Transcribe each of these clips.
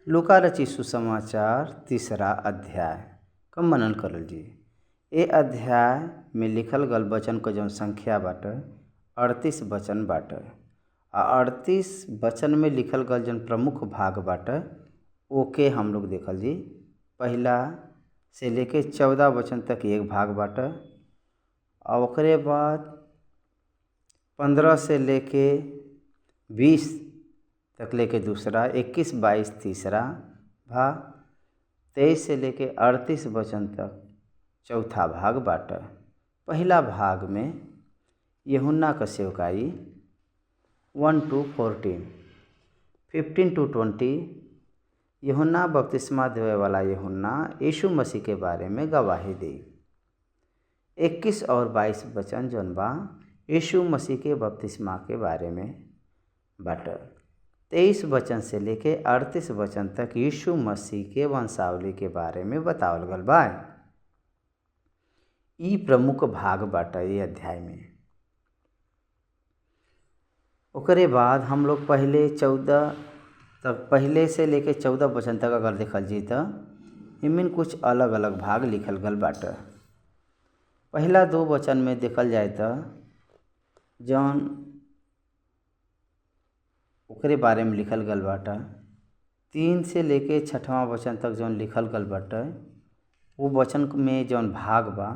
लूका रचित सुसमाचार 3रा अध्याय का मनन करल जी। ए अध्याय में लिखल गल वचन क जौन संख्या बाटे 38 वचन बाटे। 38 वचन में लिखल गल जौन प्रमुख भाग बाटे ओके हम लोग देखल जी। पहला से लेके 14 वचन तक एक भाग बाटे और ओकरे बाद 15 से लेके 20 तक लेके दूसरा, 21-22 तीसरा भाग, 23 से लेके 38 वचन तक चौथा भाग बाटे। पहला भाग में यूहन्ना का सेवकाई 1-14, 15-20 यूहन्ना बपतिस्मा देवे वाला यूहन्ना यीशु मसीह के बारे में गवाही दी। 21 और 22 वचन जौन बा यीशु मसीह के बपतिस्मा के बारे में बाटे। 23 वचन से लेके 38 वचन तक यीशु मसीह के वंशावली के बारे में बतावल गल बा। ई प्रमुख भाग बाटे ये अध्याय में। ओकरे बाद हम लोग पहले से लेके 14 वचन तक अगर देखल जी तो इनमें कुछ अलग अलग भाग लिखल गल बाटे। पहला 2 वचन में देखल जाए तो जौन ओकरे बारे में लिखल गल बाटे, 3 से लेके 6वां वचन तक जौन लिखल गल बाटे वो वचन में जौन भाग बा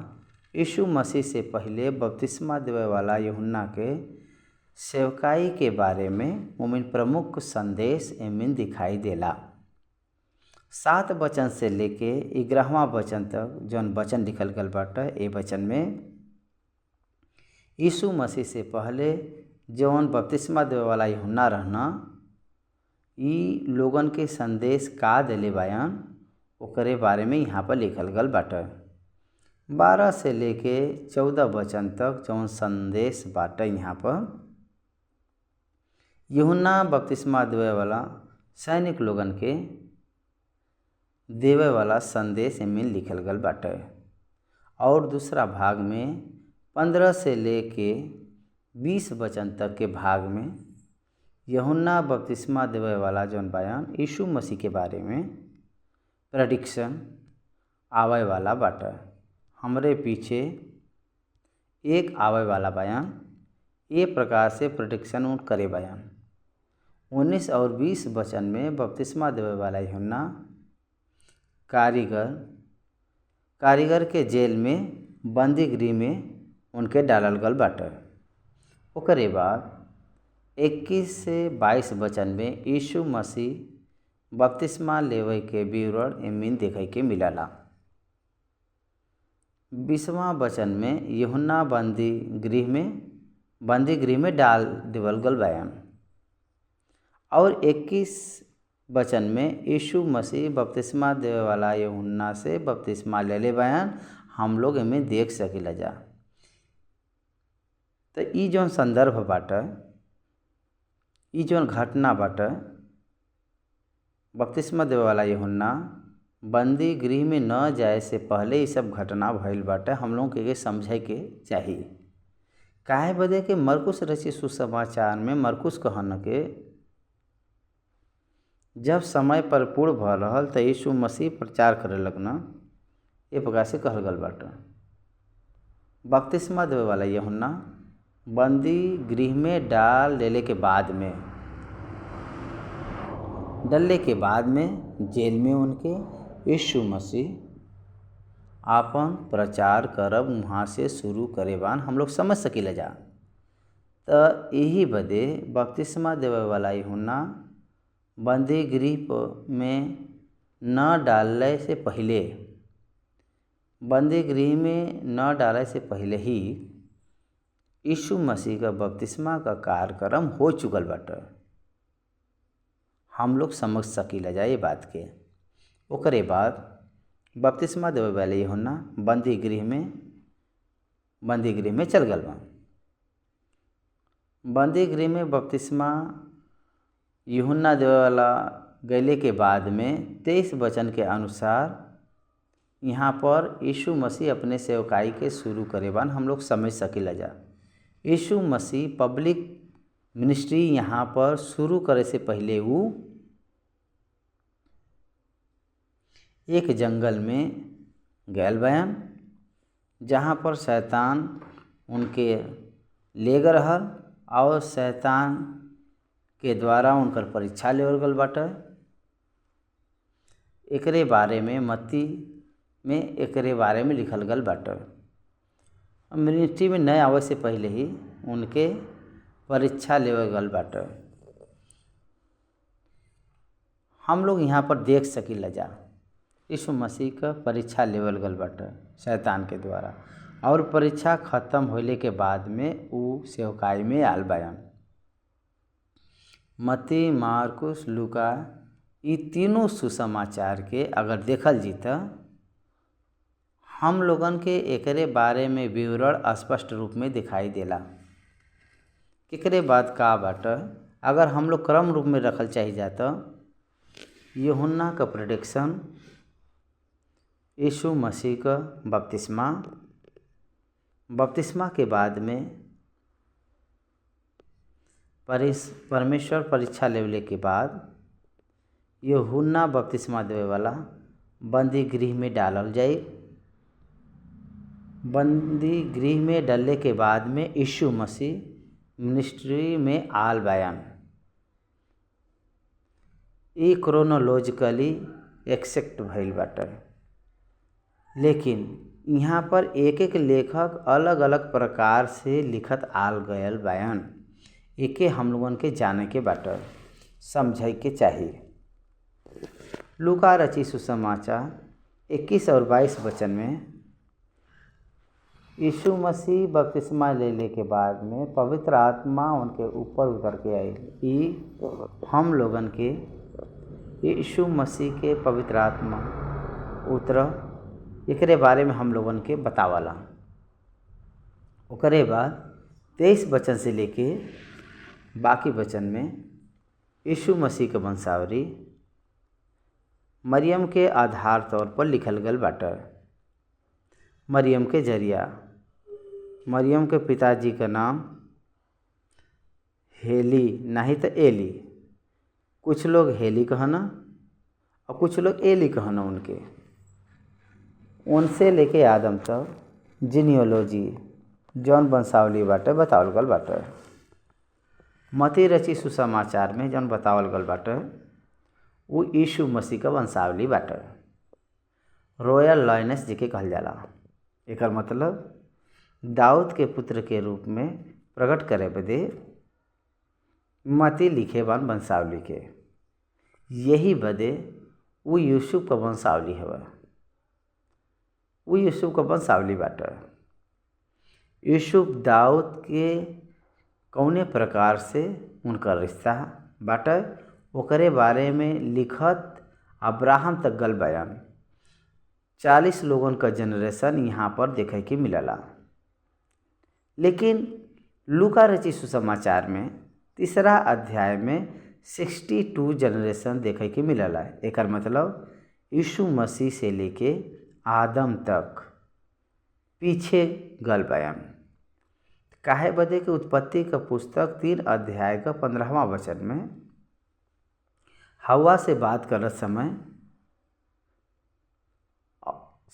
यीशु मसीह से पहले बपतिस्मा देवे वाला यूहन्ना के सेवकाई के बारे में उमिन प्रमुख संदेश एमिन दिखाई देला। 7 वचन से लेके 11वां वचन तक जौन वचन लिखल गल बाटे ए वचन में यीशु मसीह से पहले जौन बपतिस्मा देवे वाला यूहन्ना रहना ई लोगन के संदेश का देले बायन ओकरे बारे में यहाँ पर लिखल गल बाटे। 12 से लेके 14 वचन तक जौन संदेश बाटे यहाँ पर यूहन्ना बपतिस्मा देवे वाला सैनिक लोगन के देवे वाला संदेश में लिखल गल बाटे। और दूसरा भाग में 15 से लेके 20 वचन तक के भाग में यूहन्ना बपतिस्मा देवे वाला जौन बयान यीशु मसीह के बारे में प्रेडिक्शन आवे वाला बाटे। हमरे पीछे एक आवे वाला बयान ये प्रकार से प्रेडिक्शन करे बयान। 19 और 20 वचन में बपतिस्मा देवे वाला यूहन्ना कारीगर के जेल में बंदी गृह में उनके डालल गल बाटे। ओकरे बाद 21 से 22 वचन में यीशु मसीह बपतिस्मा लेवे के विवरण एमिन देखे के मिलला। 20वां वचन में यूहन्ना बंदी गृह में डाल देवल गल बयान। और 21 वचन में यीशु मसीह बपतिस्मा देवे वाला यूहन्ना से बपतिस्मा ले बयान हम लोग एमें देख सकिला जा। तो ई जौन संदर्भ बाटे, ई जौन घटना बाटे बपतिस्मा देवे वाला यूहन्ना बंदी गृह में न जाए से पहले ये सब घटना भइल बाटे। हम लोग के समझे के चाहिए काहे बदे के मरकुस रचित सुसमाचार में मरकुस कहन के जब समय पर पूर्ण भ रहल तो यीशु मसीह प्रचार करे लगना ये प्रकार से कहल गल बाटे। बपतिस्मा देवे वाला यूहन्ना बंदी गृह में डालने के बाद में जेल में उनके यीशु मसीह आपन प्रचार करब वहाँ से शुरू करे बान हम लोग समझ सकिला जा। तो यही बदे बपतिस्मा देवे वाला यूहन्ना बंदी गृह में न डालने से पहले ही यीशु मसीह का बपतिस्मा का कार्यक्रम हो चुकल बाटे। हम लोग समझ सकिला जाए ये बात के। ओकरे बाद बपतिस्मा देवे वाले यूहन्ना बंदी गृह में चल गल बा। बंदी गृह में बपतिस्मा यूहन्ना देवे वाला गैले के बाद में 23 वचन के अनुसार यहाँ पर यीशु मसीह अपने सेवकाई के शुरू करे बान हम लोग समझ सकिला जा। यीशु मसीह पब्लिक मिनिस्ट्री यहाँ पर शुरू करे से पहले वो एक जंगल में गैल बयान, जहाँ पर शैतान उनके ले गए रहल और शैतान के द्वारा उनकर परीक्षा लेवल गल बाटे। एकरे बारे में मत्ती में एकरे बारे में लिखल गल बाटे। मिनिस्ट्री में नए आवे से पहले ही उनके परीक्षा लेवल गल बाटे। हम लोग यहाँ पर देख सकीला जा यीशु मसीह का परीक्षा लेवल गल बाटे शैतान के द्वारा, और परीक्षा खत्म होले के बाद में ऊ सेवकाई में आल बयान। मत्ती, मार्कुस, लूका ये तीनों सुसमाचार के अगर देखल जी त हम लोगन के एकरे बारे में विवरण स्पष्ट रूप में दिखाई देला। एकरे बाद का बाटे, अगर हम लोग क्रम रूप में रखल चाही जाता, यूहन्ना का प्रेडिक्शन, यीशु मसीह का बपतिस्मा के बाद में परमेश्वर परीक्षा लेवले के बाद यूहन्ना बपतिस्मा देवे वाला बंदी गृह में डालल जाई। बंदी गृह में डालने के बाद में यीशु मसीह मिनिस्ट्री में आल बयान। ये क्रोनोलॉजिकली एक्सेप्ट भइल बाटे, लेकिन यहाँ पर एक एक लेखक अलग अलग प्रकार से लिखत आल गयल बयान। एके हम लोगन के जाने के बाटे, समझे के चाहिए। लूका रची सुसमाचार 21 और 22 वचन में यीशु मसीह बपतिस्मा लेने के बाद में पवित्र आत्मा उनके ऊपर उतर के आई। ये हम लोगन के यीशु मसीह के पवित्र आत्मा उतर एकरे बारे में हम लोगन के बतावाला। ओकरे बाद 23 वचन से लेके बाकी वचन में यीशु मसीह के वंशावली मरियम के आधार तौर पर लिखल गल बाटे। मरियम के जरिया, मरियम के पिताजी का नाम हेली नहीं तो एली, कुछ लोग हेली कहना और कुछ लोग एली कहना। उनसे लेके आदम तक जीनियोलॉजी जौन वंशावली बाटे बतावल गल बाटे। मत्ती रची सुसमाचार में जौन बतावल गल बाटे वो यीशु मसीह का वंशावली बाटे। रॉयल लाइनेस जिके कहल जाला। एकर मतलब दाऊद के पुत्र के रूप में प्रकट करे बदे मत्ती लिखे बान वंशावली के। यही बदे वो यूसुफ का वंशावली हवे, वो यूसुफ का वंशावली बाटे। यूसुफ दाऊद के कौने प्रकार से उनका रिश्ता बाटे ओकरे बारे में लिखत अब्राहम तक गल बयान। 40 लोगन का जनरेशन यहाँ पर देखे के मिलला। लेकिन लूका रची सुसमाचार में 3 अध्याय में 62 जनरेशन देखे के मिलला। एकर मतलब यीशु मसीह से लेके आदम तक पीछे गल बयान। काहे बदे के उत्पत्ति का पुस्तक 3 अध्याय का 15वां वचन में हवा से बात करत समय,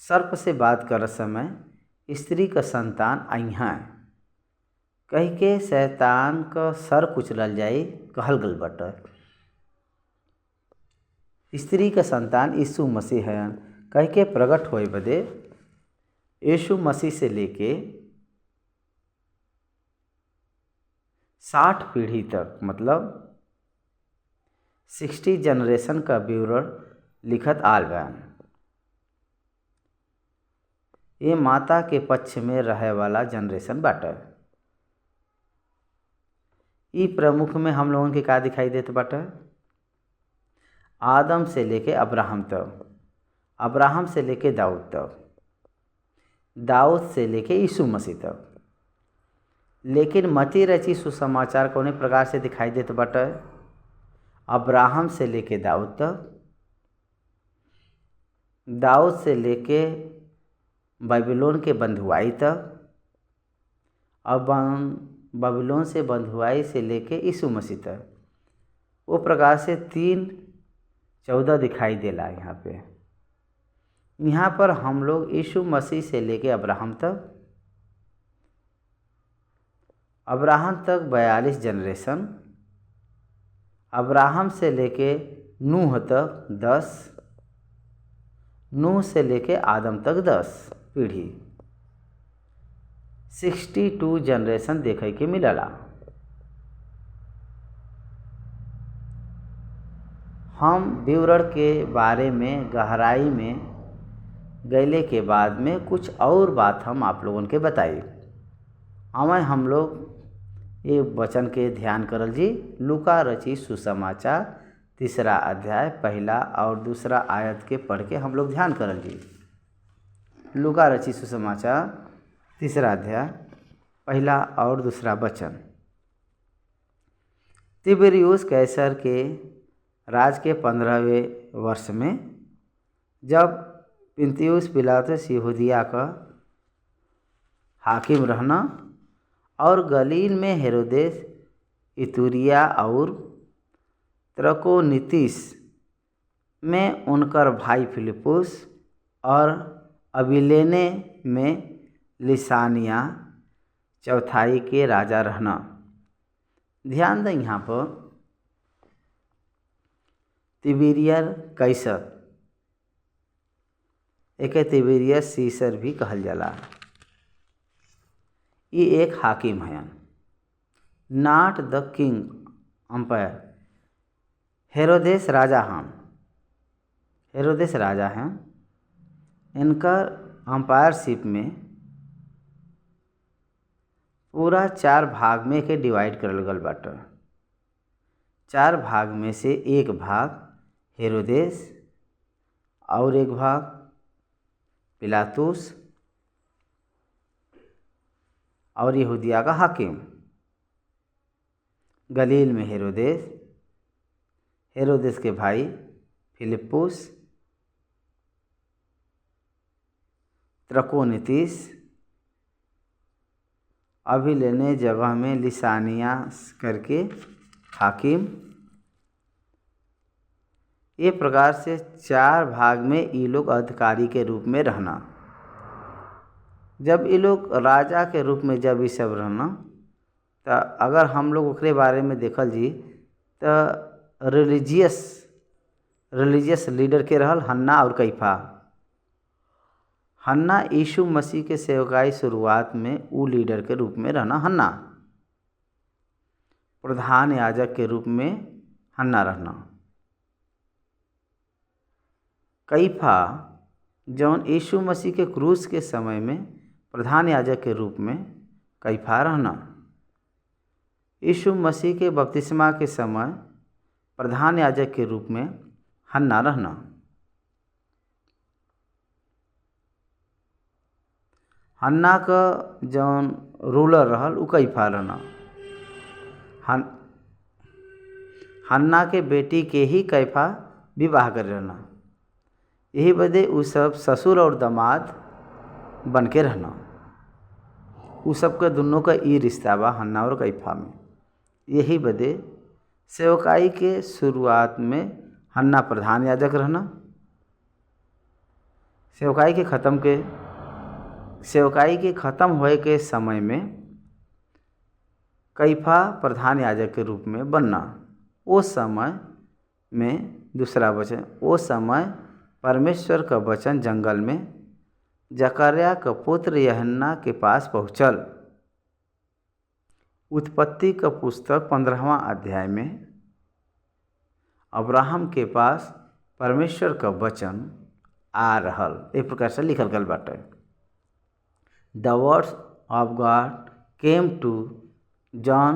सर्प से बात करत समय स्त्री का संतान अइहा कही के शैतान का सर कुचलल जाई कहल गल बाटे। स्त्री का संतान यीशु मसीह है कह के प्रकट होए बदे यीशु मसीह से लेके 60 पीढ़ी तक मतलब 60 जनरेशन का विवरण लिखत आल बयान। ये माता के पक्ष में रहे वाला जनरेशन बाटे। ई प्रमुख में हम लोगों के का दिखाई देत बाटे, आदम से लेके अब्राहम तक, अब्राहम से लेके दाऊद तक, दाऊद से लेके यीशु मसीह तक। लेकिन मत्ती रची सुसमाचार कौने प्रकार से दिखाई देत बाटे, अब्राहम से लेके दाऊद तक, दाऊद से लेके बाबिलोन के बंधुआई तक, और बाबिलोन से बंधुआई से लेके यीशु मसीह तक। वो प्रकार से 3-14 दिखाई देला यहाँ पे। यहाँ पर हम लोग यीशु मसीह से लेके अब्राहम तक 42 जनरेशन, अब्राहम से लेके नूह तक 10, नूह से लेके आदम तक 10 पीढ़ी, 62 जनरेशन देखे के मिलला। हम विवरण के बारे में गहराई में गैले के बाद में कुछ और बात हम आप लोगों के बताई। हमें हम लोग ये वचन के ध्यान करल जी। लूका रची सुसमाचार 3 अध्याय 1 और 2 आयत के पढ़ के हम लोग ध्यान करल जी। लूका रची सुसमाचार 3 अध्याय 1 और 2 वचन। तिबिरियुस कैसर के राज के 15वें वर्ष में, जब पुन्तियुस पिलातुस यहूदिया का हाकिम रहना और गलील में हेरोदेस इतूरिया और त्रकोनीतिस में उनकर भाई फिलिपुस और अबिलेने में लिसानिया चौथाई के राजा रहना। ध्यान दें यहाँ पर तिबिरियस कैसर, एक तिबिरियस सीसर भी कहल जाला। ये एक हाकिम हैं, नॉट द किंग अंपायर। हेरोदेस राजा हैं। इनका अंपायरशिप में पूरा 4 भाग में के डिवाइड करल गल बाटे। 4 भाग में से एक भाग हेरोदेस और एक भाग पिलातुस और यहूदिया का हाकिम। गलील में हेरोदेस के भाई फिलिपुस, त्रकोनीतिस, अबिलेने जगह में लिसानिया करके हाकिम। ये प्रकार से 4 भाग में ये लोग अधिकारी के रूप में रहना। जब ये लोग राजा के रूप में जब ये सब रहना, तो अगर हम लोग ओकरे बारे में देखल जी तो रिलीजियस लीडर के रहल हन्ना और कैफा। हन्ना यीशु मसीह के सेवकाई शुरुआत में वो लीडर के रूप में रहना। हन्ना प्रधान याजक के रूप में हन्ना रहना। कैफा जौन यीशु मसीह के क्रूस के समय में प्रधान याजक के रूप में कैफा रहना। यीशु मसीह के बपतिस्मा के समय प्रधान याजक के रूप में हन्ना रहना। हन्ना का जौन रूलर रहल उ कैफा रहना। हन्ना के बेटी के ही कैफा विवाह कर रहना। यही बदे उ सब ससुर और दामाद बन के रहना। उ सब का दोनों का ई रिश्ता बा हन्ना और कैफा में। यही बदे सेवकाई के शुरुआत में हन्ना प्रधान याजक रहना। सेवकाई के ख़त्म होए के समय में कैफा प्रधान याजक के रूप में बनना। वो समय में दूसरा वचन, वो समय परमेश्वर का वचन जंगल में जकर्या का पुत्र यूहन्ना के पास पहुँचल। उत्पत्ति का पुस्तक 15वां अध्याय में अब्राहम के पास परमेश्वर का वचन आ रहल एक प्रकार से लिखल गल बाटे। The words of God came to John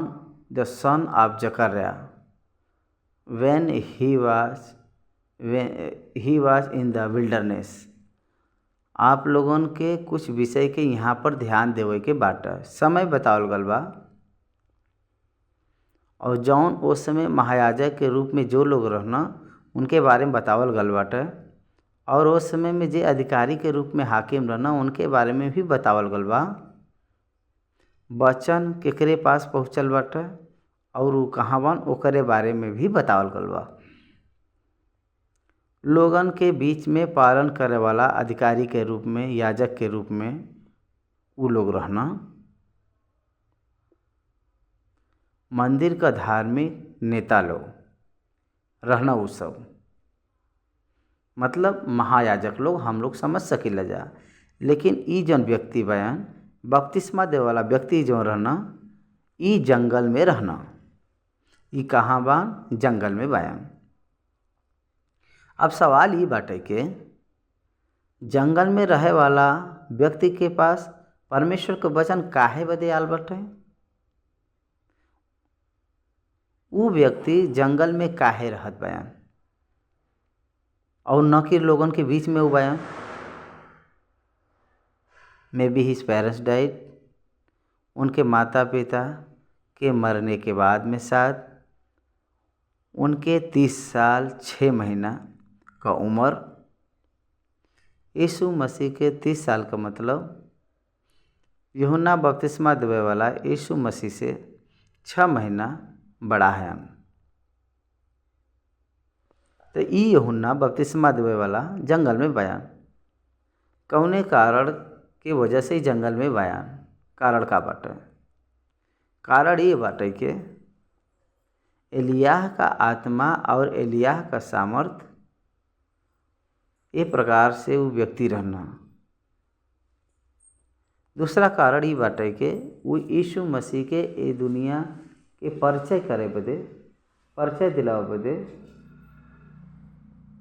the son of Zechariah when he was in the wilderness। आप लोगन के कुछ विषय के यहाँ पर ध्यान देवे के बाटे। समय बतावल गल बा और जौन उस समय महायाजक के रूप में जो लोग रहना उनके बारे में बतावल गल बाटे। और उस समय में जे अधिकारी के रूप में हाकिम रहना उनके बारे में भी बतावल गल बा। वचन केकरे पास पहुँचल बाटे और उ कहाँ बन ओकरे बारे में भी बतावल गल बा। लोगन के बीच में पालन करे वाला अधिकारी के रूप में, याजक के रूप में वो लोग रहना। मंदिर का धार्मिक नेता लोग रहना, वो सब मतलब महायाजक लोग हम लोग समझ सकिला जा। लेकिन ई जौन व्यक्ति बयान बपतिस्मा देवे वाला व्यक्ति जो रहना, ई जंगल में रहना। ई कहाँ बा? जंगल में बयान। अब सवाल ये बाटे के जंगल में रहे वाला व्यक्ति के पास परमेश्वर के वचन काहे बदे आल बाटे? वो व्यक्ति जंगल में काहे रहत बयान और न कि लोगन के बीच में वो बयान? May be his parents died, उनके माता पिता के मरने के बाद में शायद उनके 30 साल 6 महीना का उम्र। यीशु मसीह के 30 साल का मतलब यूहन्ना बपतिस्मा देवे वाला यीशु मसीह से 6 महीना बड़ा है। तो ई यूहन्ना बपतिस्मा देवे वाला जंगल में बयान कौने कारण की वजह से ही जंगल में बयान? कारण का बाटे? कारण ये बाटे के एलियाह का आत्मा और एलियाह का सामर्थ ये प्रकार से वो व्यक्ति रहना। दूसरा कारण ये बाटे के वो यीशु मसीह के ये दुनिया के परिचय करे बदे, परिचय दिलावे बदे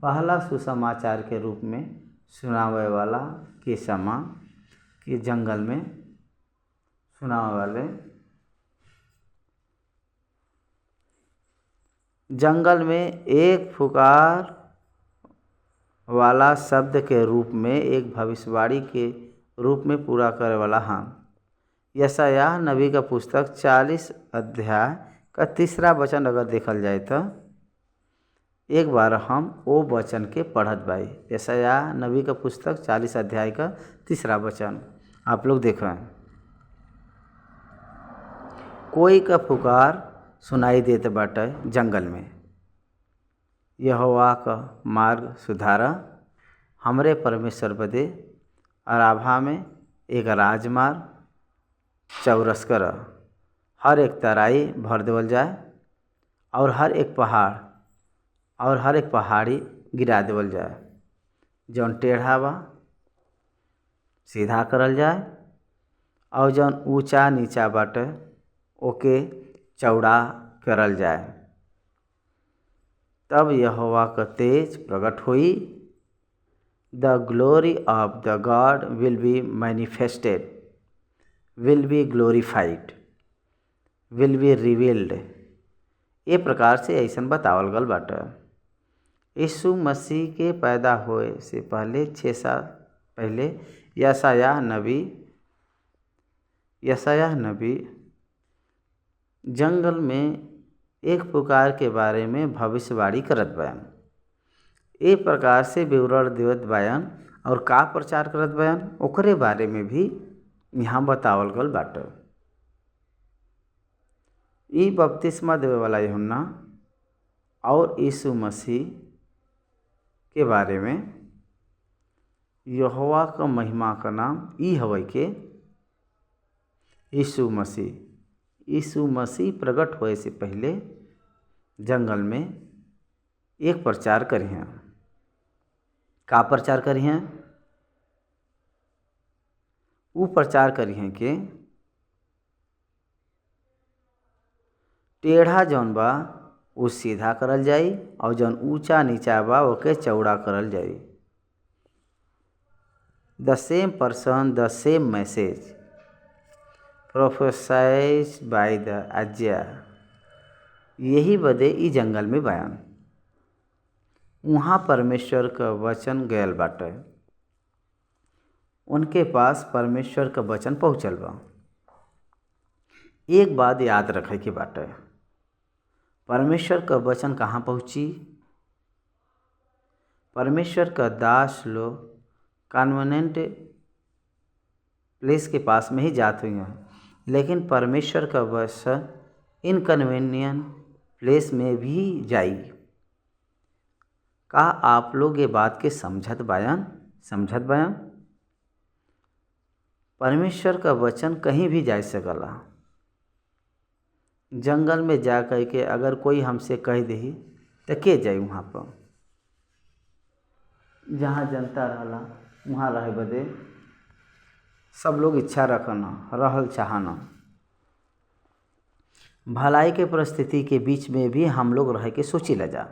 पहला सुसमाचार के रूप में सुनावे वाला के समा के जंगल में सुनावे वाले, जंगल में एक पुकार वाला शब्द के रूप में एक भविष्यवाणी के रूप में पूरा करे वाला हम। यशायाह नबी का पुस्तक 40 अध्याय का 3रा वचन अगर देखल जाए तो एक बार हम वो वचन के पढ़त बाई। यशायाह नबी का पुस्तक 40 अध्याय का 3रा वचन आप लोग देखें। कोई का पुकार सुनाई देते बाटे जंगल में, यहोवा का मार्ग सुधारा, हमरे परमेश्वर बदे अराभा में एक राजमार्ग चौरस कर, हर एक तराई भर देवल जाए और हर एक पहाड़ी गिरा देवल जाए। जौन टेढ़ा बा सीधा करल जाए और जौन ऊंचा नीचा बाटे ओके चौड़ा करल जाए। तब यहोवा का तेज प्रकट हुई, the glory of the God will be manifested, will be glorified, will be revealed. ये प्रकार से ऐसा बतावल गल बाटे। यीशु मसीह के पैदा होए से पहले 6 साल पहले यशायाह नबी जंगल में एक पुकार के बारे में भविष्यवाणी करत बयान। ए प्रकार से विवरण देवत बयान और का प्रचार करत बयान ओकरे बारे में भी यहाँ बतावल गल बाटे। ई बपतिस्मा देवे वाला यूहन्ना और यीशु मसीह के बारे में यहोवा का महिमा का नाम ई हवे के यीशु मसीह प्रकट होए से पहले जंगल में एक प्रचार करिए। का प्रचार करिए? वो प्रचार करिए कि टेढ़ा जौन बा वो सीधा करल जाई और जौन ऊंचा नीचा बा ओके चौड़ा करल जाई। The same person, the same message prophesize by the आज्ञा। यही बदे ई जंगल में बयान वहाँ परमेश्वर का वचन गयल बाटे, उनके पास परमेश्वर का वचन पहुँचल बा। एक बात याद रखे के बाटे, परमेश्वर का वचन कहाँ पहुँची? परमेश्वर का दास लोग कन्वीनिएंट प्लेस के पास में ही जाते हुए हैं, लेकिन परमेश्वर का वचन इनकन्वीनियंट प्लेस में भी जाई। का आप लोग ये बात के समझत बायन? परमेश्वर का वचन कहीं भी जा सकला। जंगल में जा कर के अगर कोई हमसे कह दही तो के जाई वहाँ पर? जहाँ जनता रहला वहाँ रहे बदे सब लोग इच्छा रहल चाहना। भलाई के परिस्थिति के बीच में भी हम लोग रह के सोची ले जा।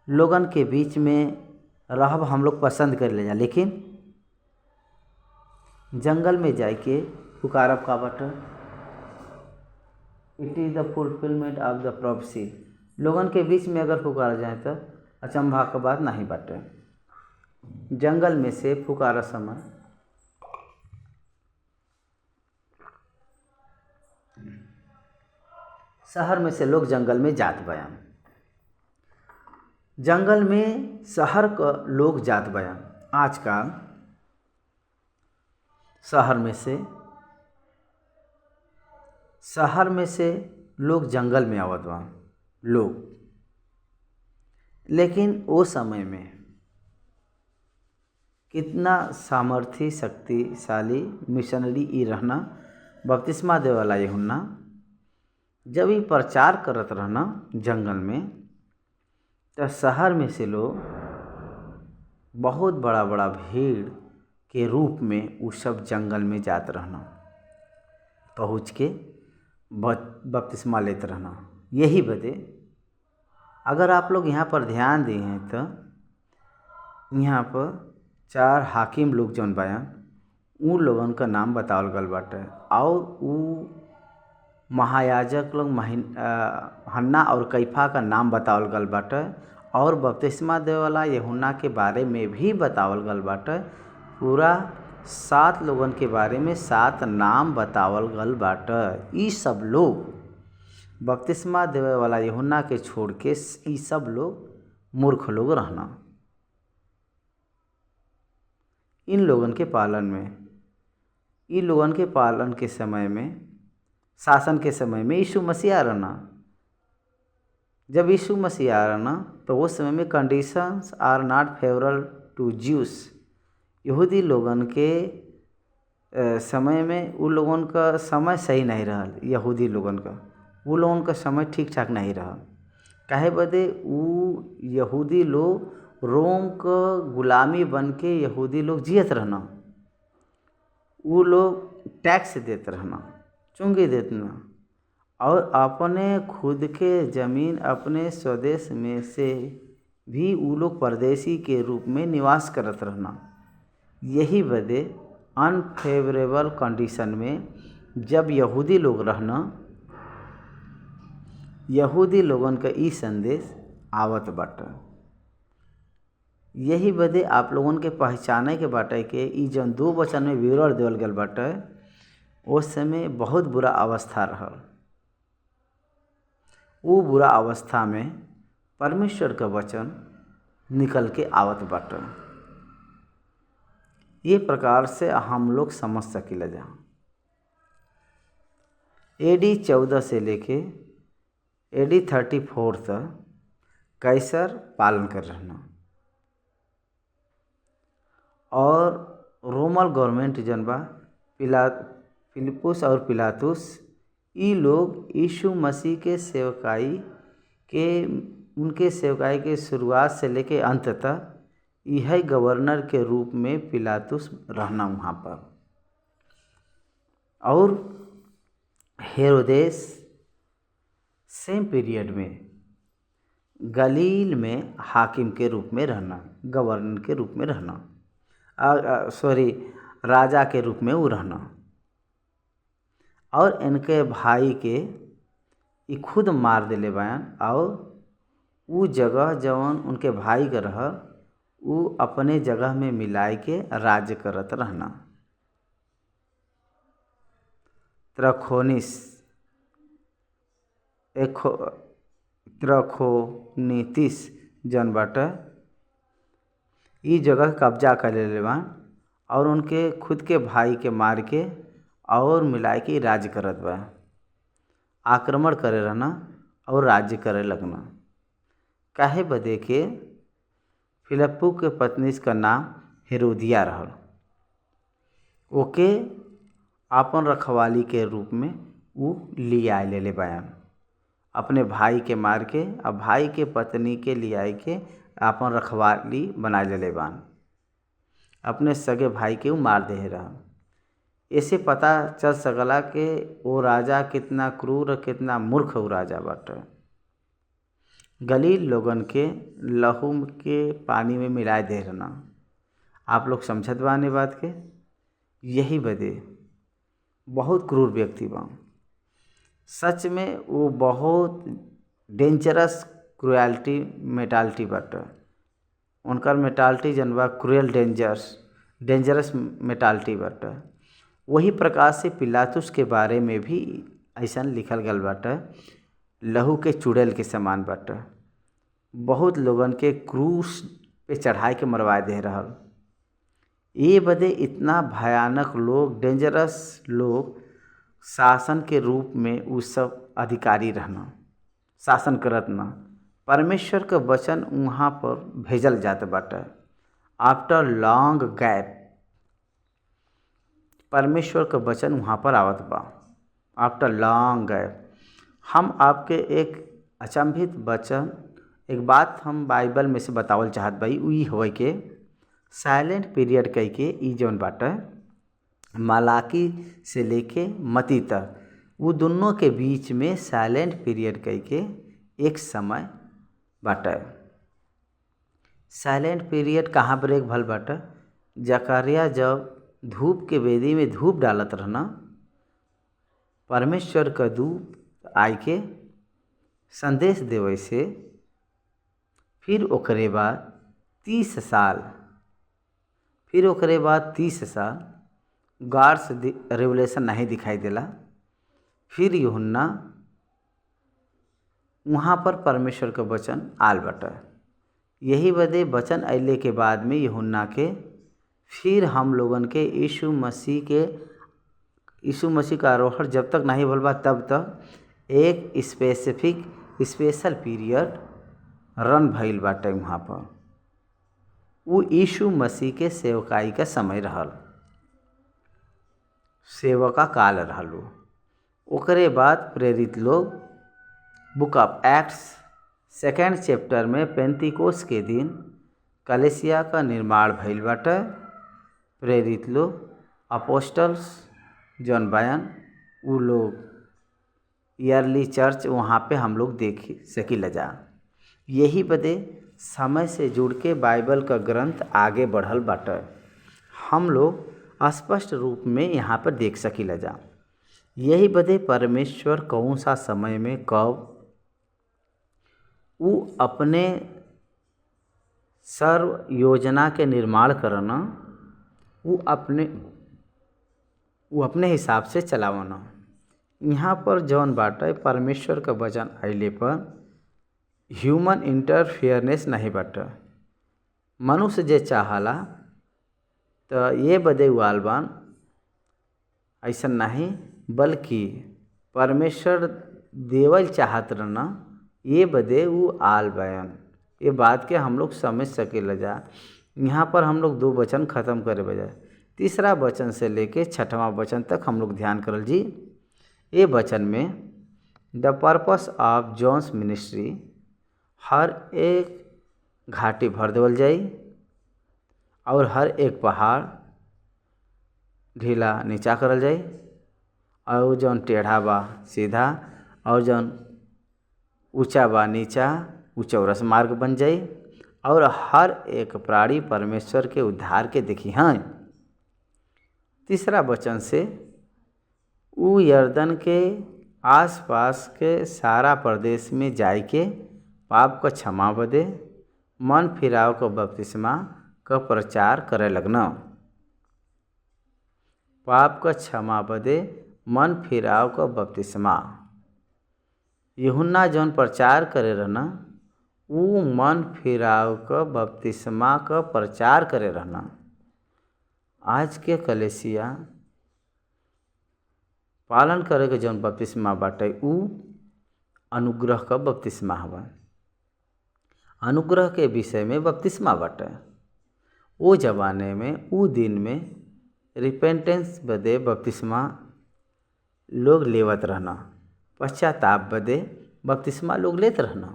लोगन के बीच में रहब हम लोग पसंद कर ले जा, लेकिन जंगल में जाके पुकारब का but it is the fulfilment of the prophecy. लोगन के बीच में अगर पुकारा जाए तो अचंभा का बात नहीं बाटे। जंगल में से पुकारा समय शहर में से लोग जंगल में जात बयान। जंगल में शहर का लोग जात बयान। आजकल शहर में से लोग जंगल में आवत बा लोग। लेकिन वो समय में कितना सामर्थी शक्तिशाली मिशनरी ई रहना बपतिस्मा दे वाला यूहन्ना जब ये प्रचार करत रहना जंगल में, तो शहर में से लोग बहुत बड़ा बड़ा भीड़ के रूप में वो सब जंगल में जात रहना, पहुँच के बपतिस्मा लेते रहना। यही बदे अगर आप लोग यहाँ पर ध्यान दिए हैं तो यहाँ पर 4 हाकिम लोग जौन बयान उन लोगन का नाम बतावल गल बाटे, और उ महायाजक लोग हन्ना और कैफा का नाम बतावल गल बाटे, और बपतिस्मा देवे वाला यूहन्ना के बारे में भी बतावल गल बाटे। पूरा 7 लोगन के बारे में 7 नाम बतावल गल बाटे। ई सब लोग बपतिस्मा देवे वाला यूहन्ना के छोड़ के ई सब लोग मूर्ख लोग रहना। इन लोगन के पालन के समय में, शासन के समय में यीशु मसीह आ रहना। जब यीशु मसीह आ रहना तो उस समय में conditions are not favourable to Jews. यहूदी लोगन के समय में उन लोगन का समय सही नहीं रहल। यहूदी लोगन का वो लोगन का समय ठीक ठाक नहीं रहल। काहे बदे वो यहूदी लोग रोम का गुलामी बन के यहूदी लोग जियत रहना। वो लोग टैक्स देते रहना, चुंगी देते रहना, और अपने खुद के ज़मीन अपने स्वदेश में से भी वो लोग परदेशी के रूप में निवास करत रहना। यही बदे अनफेवरेबल कंडीशन में जब यहूदी लोग रहना, यहूदी लोगन का ई संदेश आवत बाटे। यही बदे आप लोगन के पहचाने के बाटे के ई जौन 2 वचन में विवरण देवल गल बाटे, उस समय बहुत बुरा अवस्था रहल। वो बुरा अवस्था में परमेश्वर का वचन निकल के आवत बाटे। ये प्रकार से हम लोग समझ सकीला जा। AD 14 से लेके AD 34 तक कैसर पालन कर रहना, और रोमन गवर्नमेंट जन बा फिलिपुस और पिलातुस, ये लोग यीशु मसीह के उनके सेवकाई के शुरुआत से लेके अंत तक यह गवर्नर के रूप में पिलातुस रहना वहाँ पर। और हेरोदेस सेम पीरियड में गलील में हाकिम के रूप में रहना, गवर्नर के रूप में रहना, राजा के रूप में वो रहना। और इनके भाई के ये खुद मार दिले बयान, और वो जगह जवन उनके भाई का रह वो अपने जगह में मिलाए के राज्य करत रहना। त्रखोनीतिस जन बाटे ई जगह कब्जा कर ले बा, और उनके खुद के भाई के मार के और मिलाए के राज्य करत बा। आक्रमण करे रहना और राज्य करे लगना। काहे बदे के फिलिप्पू के पत्नी का नाम हेरोदिया रहल। ओके आपन रखवाली के रूप में वो ले आए ले बयान अपने भाई के मार के, अब भाई के पत्नी के ले आए के आपन रखवाली बना ले बान। अपने सगे भाई के वो मार दे रहा। ऐसे पता चल सकला कि वो राजा कितना क्रूर और कितना मूर्ख वो राजा बाटे। गलील लोगन के लहू के पानी में मिलाए दे रहना। आप लोग समझत बाने बात के? यही बदे बहुत क्रूर व्यक्ति बा। सच में वो बहुत डेंजरस क्रुएल्टी मेटालिटी बाटे। उनकर मेटालिटी जनबा क्रूएल डेंजरस मेटालिटी बाटे। वही प्रकार से पिलातुस के बारे में भी ऐसा लिखल गल बाटे, लहू के चुड़ैल के समान बाटे। बहुत लोगन के क्रूस पे चढ़ाई के मरवा दे रहल। ये बदे इतना भयानक लोग, डेंजरस लोग शासन के रूप में उ सब अधिकारी रहना, शासन करत ना। परमेश्वर के वचन वहाँ पर भेजल जात बाटे। आफ्टर लॉन्ग गैप परमेश्वर का वचन वहाँ पर आवत बा। आफ्टर लॉन्ग गैप हम आपके एक अचंभित वचन, एक बात हम बाइबल में से बतावल चाहत भाई। वही होए के साइलेंट पीरियड कह के ई जौन बाटे मलाकी से लेके मती तक, वो दोनों के बीच में साइलेंट पीरियड कह के एक समय बाटे। साइलेंट पीरियड कहाँ ब्रेक भल बाटे? जकरिया जब धूप के वेदी में धूप डालत रहना, परमेश्वर का दूत आई के संदेश देवे से फिर ओकरे बाद 30 साल गॉड्स रेवलेशन नहीं दिखाई देला। फिर यूहन्ना वहाँ पर परमेश्वर का वचन आल बाटे। यही बदे वचन अइले के बाद में यूहन्ना के फिर हम लोगन के यीशु मसीह का आरोहण जब तक नहीं भल बा तब तक एक स्पेशल पीरियड रन भइल बाटे। वहाँ पर वो यीशु मसीह के सेवकाई का समय रहल, सेवका काल रहल। ओकरे बाद प्रेरित लोग book of acts 2nd chapter में पेंतिकोस के दिन कलीसिया का निर्माण भइल बाटे। प्रेरित लोग अपोस्टल्स जौन बयान वो लोग ईयरली चर्च वहाँ पे हम लोग देख सकीला जा। यही बदे समय से जुड़ के बाइबल का ग्रंथ आगे बढ़ल बाटे। हम लोग स्पष्ट रूप में यहाँ पर देख सकीला जा। यही बदे परमेश्वर कौन सा समय में कब वो अपने सर्व योजना के निर्माण करना, वो अपने हिसाब से चलावना। यहाँ पर जौन बाटे परमेश्वर का वचन अइले पर ह्यूमन इंटरफेयरनेस नहीं बाटे। मनुष्य जे चाहला तो ये बदे वाल बान ऐसा नहीं, बल्कि परमेश्वर देवल चाहत रहना, ये बदे वो आल बयान। ये बात के हम लोग समझ सकेला जा। यहाँ पर हम लोग 2 वचन ख़त्म करे बजाय 3रा वचन से लेके 6वां वचन तक हम लोग ध्यान करल जी। ये वचन में द पर्पस ऑफ जॉन्स मिनिस्ट्री, हर एक घाटी भर देवल जाई और हर एक पहाड़ ढीला नीचा करल जाई, और जौन टेढ़ा बा सीधा और जौन ऊंचा बा नीचा वो चौरस मार्ग बन जाई, और हर एक प्राणी परमेश्वर के उद्धार के देखी हैं। 3रा वचन से वो यर्दन के आसपास के सारा प्रदेश में जाय के पाप का क्षमा बदे मन फिराव का बपतिस्मा का प्रचार करे लगना। पाप का क्षमा बदे मन फिराव का बपतिस्मा यूहन्ना जौन प्रचार करे रहना, वो मन फिराव का बपतिस्मा का प्रचार करे रहना। आज के कलीसिया पालन करे के जौन बपतिस्मा बाटे उ अनुग्रह का बपतिस्मा हवा। अनुग्रह के विषय में बपतिस्मा बाटे। वो जमाने में वो दिन में रिपेंटेंस बदे बपतिस्मा लोग लेवत रहना, पश्चाताप बदे बपतिस्मा लोग लेत रहना।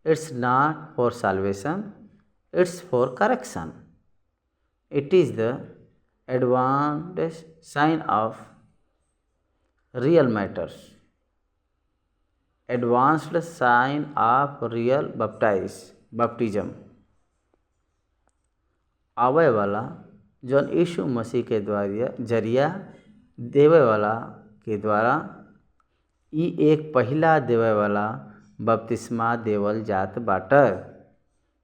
It's not for salvation, it's for correction. It is the advance sign of real matters, advanced sign of real baptism. आवे वाला जौन यीशु मसीह के द्वारा जरिया देवे वाला के द्वारा ई एक पहिला देवे वाला बपतिस्मा देवल जात बाटे।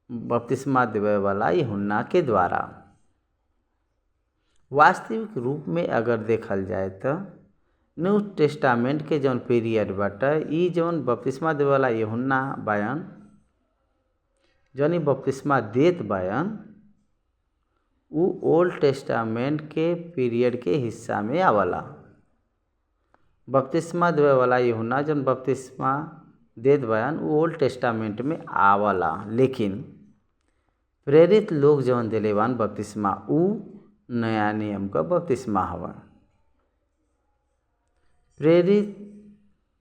बपतिस्मा देवे वाला यूहन्ना के द्वारा। वास्तविक रूप में अगर देखल जाए तो न्यू टेस्टामेंट के जौन पीरियड बाटे ई जौन बपतिस्मा देवे वाला यूहन्ना बायन जौन ई बपतिस्मा देत बायन उ ओल्ड टेस्टामेंट के पीरियड के हिस्सा में आवला। बपतिस्मा देवे वाला यूहन्ना जौन बपतिस्मा देत बायन उ ओल्ड टेस्टामेंट में आवला, लेकिन प्रेरित लोग जौन देले बान बपतिस्मा उ नया नियम का बपतिस्मा हवा। प्रेरित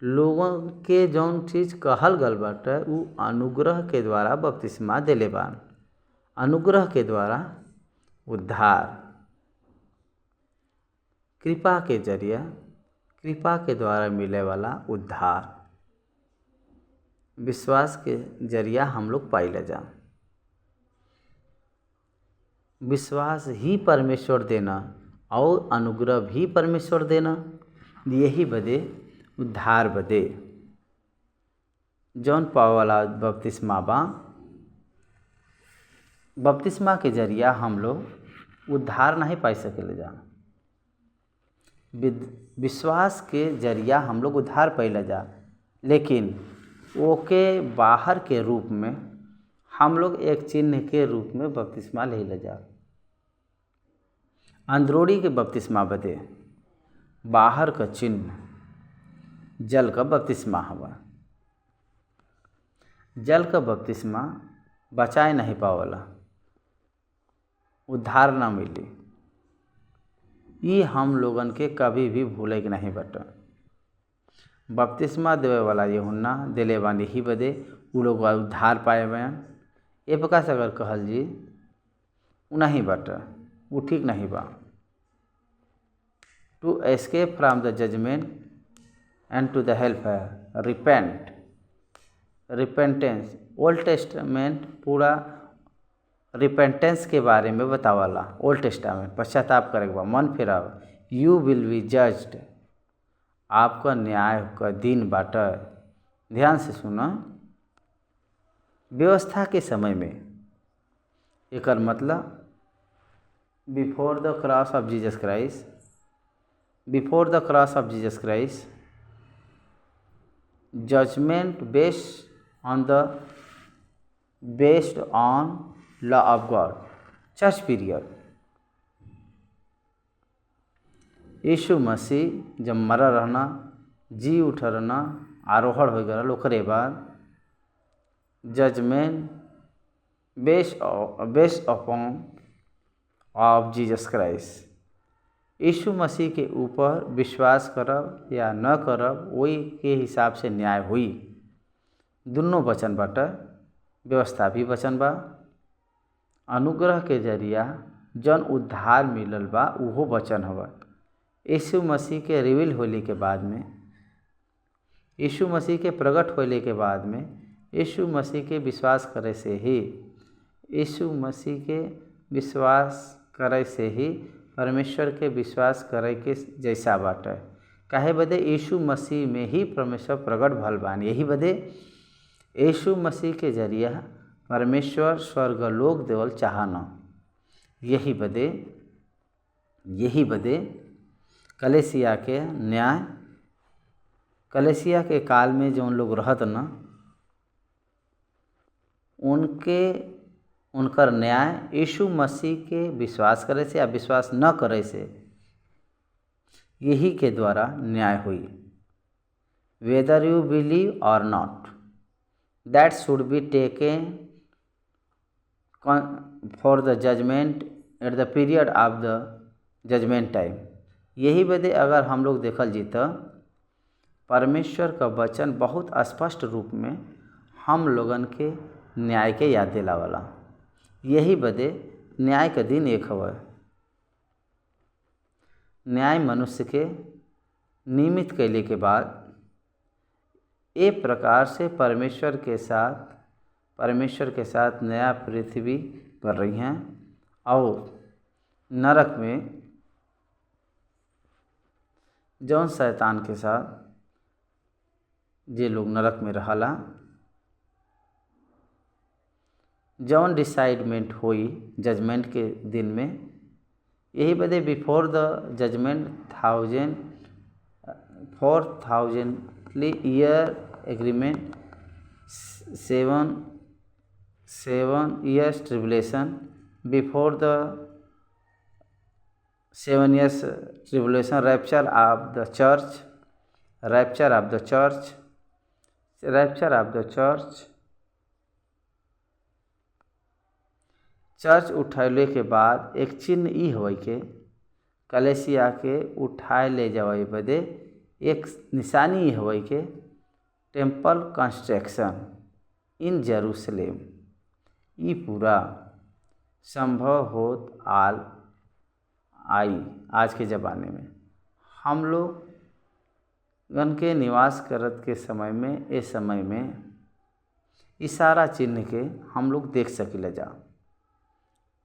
लोगों के जौन चीज़ कहल गल बाटे उ अनुग्रह के द्वारा बपतिस्मा देले बान। अनुग्रह के द्वारा उद्धार, कृपा के जरिया, कृपा के द्वारा मिले वाला उद्धार विश्वास के जरिया हम लोग पाइले जा। विश्वास ही परमेश्वर देना और अनुग्रह भी परमेश्वर देना, यही बदे उद्धार बदे जौन पावे वाला बपतिस्मा बा। बपतिस्मा के जरिया हम लोग उद्धार नहीं पाई सकेले जा। विश्वास के जरिया हम लोग उद्धार पाइले जा, लेकिन ओके बाहर के रूप में हम लोग एक चिन्ह के रूप में बपतिस्मा ले जा। अंदरूनी के बपतिस्मा बदे बाहर का चिन्ह जल का बपतिस्मा हवा। जल का बपतिस्मा बचाए नहीं पावला, उद्धार ना मिली। ये हम लोगन के कभी भी भूले के नहीं बटा। बपतिस्मा देवे वाला यूहन्ना देले बान यही बदे उ लोग उद्धार पाए बयान। ए प्रकार से अगर कहल जी उ नहीं बटा, वो ठीक नहीं बा। To escape from the judgement and to the help है रिपेंटेंस। ओल्ड टेस्टामेंट पूरा रिपेंटेंस के बारे में बतावाला। ओल्ड टेस्टामेंट पश्चाताप करे के बाद मन फिराव। यू विल बी जज्ड, आपका न्याय का दिन बाटे। ध्यान से सुना, व्यवस्था के समय में एकर मतलब before the cross of Jesus Christ, before the cross of Jesus Christ judgement based on law of God, church period. यीशु मसीह जब मरा रहना, जी उठ रहना, आरोहण हो गया, ओकरे बाद judgement based upon of Jesus Christ. यीशु मसीह के ऊपर विश्वास करब या न करब वही के हिसाब से न्याय हुई। दोनों वचन बाटे, व्यवस्था भी वचन बा। अनुग्रह के जरिया जन उद्धार मिलल बा उहो वचन हवा। यीशु मसीह के रिवील होने के बाद में, यीशु मसीह के प्रकट होने के बाद में, यीशु मसीह के विश्वास करे से ही, यीशु मसीह के विश्वास करे से ही परमेश्वर के विश्वास करे के जैसा बाटे। काहे बदे यीशु मसीह में ही परमेश्वर प्रकट भल बान। यही बदे यीशु मसीह के जरिया परमेश्वर स्वर्गलोक देवल चाहना। यही बदे कलेसिया के न्याय, कलेसिया के काल में जो लोग रहत न उनकर न्याय यीशु मसीह के विश्वास करे से या विश्वास न करे से यही के द्वारा न्याय हुई। Whether you believe or not, that should be taken for the judgement at the period of the judgement time. यही बदे अगर हम लोग देखल जी तो परमेश्वर का वचन बहुत स्पष्ट रूप में हम लोगन के न्याय के याद दिलावला। यही बदे न्याय का दिन एक हवे। न्याय मनुष्य के नियमित कैले के बाद एक प्रकार से परमेश्वर के साथ नया पृथ्वी पर रही हैं और नरक में जौन शैतान के साथ जे लोग नरक में रहला, जौन डिसाइडमेंट हुई जजमेंट के दिन में। यही बदे before the judgement 4,000 year agreement 7 years tribulation, before the 7 years tribulation, rapture of the church, church उठैले के बाद एक चिन्ह ई होई के कलेसिया के उठाए ले जावे बदे एक निशानी ई होई के टेम्पल कंस्ट्रक्शन इन जेरूसलेम। ई पूरा संभव होत आई आज के ज़माने में हम लोग गन के निवास करत के समय में, इस समय में इशारा चिन्ह के हम लोग देख सकिला जा।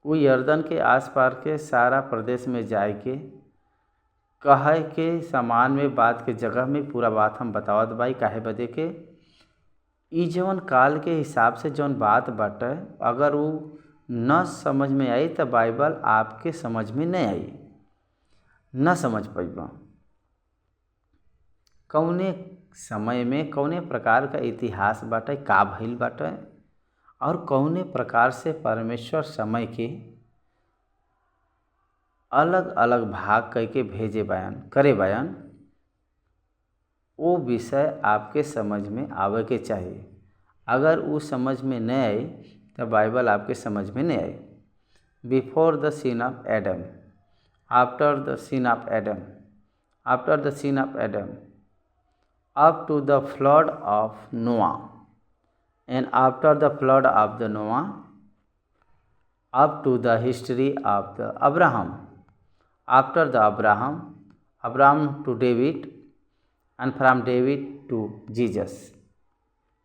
वो यर्दन के आसपास के सारा प्रदेश में जाए के कहे के समान में बात के जगह में पूरा बात हम बतावत बाई। काहे बदे के ई जौन काल के हिसाब से जौन बात बाटे अगर वो न समझ में आई तो बाइबल आपके समझ में नहीं आई, न समझ पाइबा कौने समय में कौने प्रकार का इतिहास बाटे, का भइल बाटे और कौने प्रकार से परमेश्वर समय के अलग अलग भाग करके भेजे बयान वो विषय आपके समझ में आवे के चाहिए। अगर वो समझ में नहीं आई तो बाइबल आपके समझ में नहीं आई। Before the scene of Adam, after the scene of Adam, up to the flood of Noah, and after the flood of the Noah, up to the history of the Abraham, after the Abraham to David, and from David to Jesus।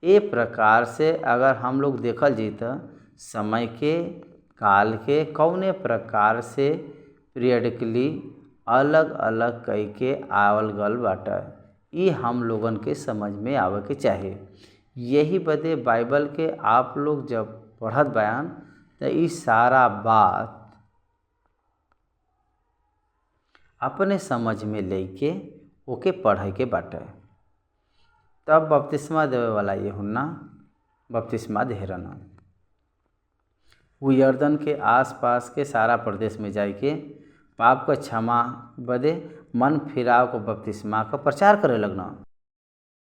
ये प्रकार से अगर हम लोग देखल जी तो समय के काल के कौने प्रकार से पीरियडिकली अलग अलग कई के आवल गल बाटे, ये हम लोगन के समझ में आवे के चाहिए। यही बदे बाइबल के आप लोग जब पढ़त बयान तो ये सारा बात अपने समझ में लेके ओके पढ़े के बाटे। तब बपतिस्मा देवे वाला यूहन्ना बपतिस्मा दे रहना। वो यर्दन के आसपास के सारा प्रदेश में जाए के पाप का क्षमा बदे मन फिराव को बपतिस्मा का प्रचार करे लगना।